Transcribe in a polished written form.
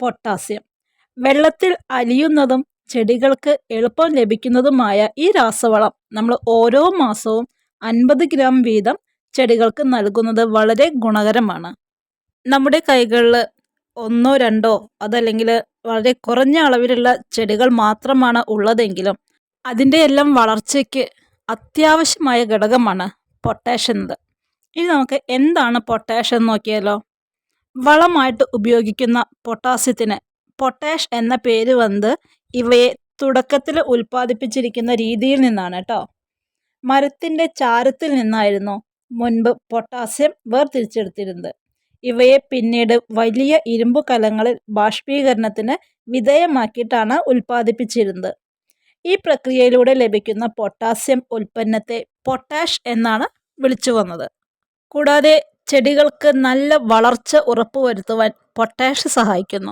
Potassium. വെള്ളത്തിൽ അലിയുന്നതും ചെടികൾക്ക് എളുപ്പം ലഭിക്കുന്നതുമായ ഈ രാസവളം നമ്മൾ ഓരോ മാസവും 50 ഗ്രാം വീതം ചെടികൾക്ക് നൽകുന്നത് വളരെ ഗുണകരമാണ്. നമ്മുടെ കൈകളിൽ ഒന്നോ രണ്ടോ അതല്ലെങ്കിൽ വളരെ കുറഞ്ഞ അളവിലുള്ള ചെടികൾ മാത്രമാണ് ഉള്ളതെങ്കിലും അതിൻ്റെ എല്ലാം വളർച്ചയ്ക്ക് അത്യാവശ്യമായ ഘടകമാണ് പൊട്ടാഷ് എന്നത്. ഇനി നമുക്ക് എന്താണ് പൊട്ടാഷ് എന്ന് നോക്കിയാലോ. വളമായിട്ട് ഉപയോഗിക്കുന്ന പൊട്ടാസ്യത്തിന് പൊട്ടാഷ് എന്ന പേര് വന്നത് ഇവയെ തുടക്കത്തിൽ ഉൽപ്പാദിപ്പിച്ചിരിക്കുന്ന രീതിയിൽ നിന്നാണ് കേട്ടോ. മരത്തിൻ്റെ ചാരത്തിൽ നിന്നായിരുന്നു മുൻപ് പൊട്ടാസ്യം വേർതിരിച്ചെടുത്തിരുന്നത്. ഇവയെ പിന്നീട് വലിയ ഇരുമ്പു കലങ്ങളിൽ ബാഷ്പീകരണത്തിന് വിധേയമാക്കിയിട്ടാണ് ഉൽപ്പാദിപ്പിച്ചിരുന്നത്. ഈ പ്രക്രിയയിലൂടെ ലഭിക്കുന്ന പൊട്ടാസ്യം ഉൽപ്പന്നത്തെ പൊട്ടാഷ് എന്നാണ് വിളിച്ചു വന്നത്. കൂടാതെ ചെടികൾക്ക് നല്ല വളർച്ച ഉറപ്പുവരുത്തുവാൻ പൊട്ടാഷ് സഹായിക്കുന്നു.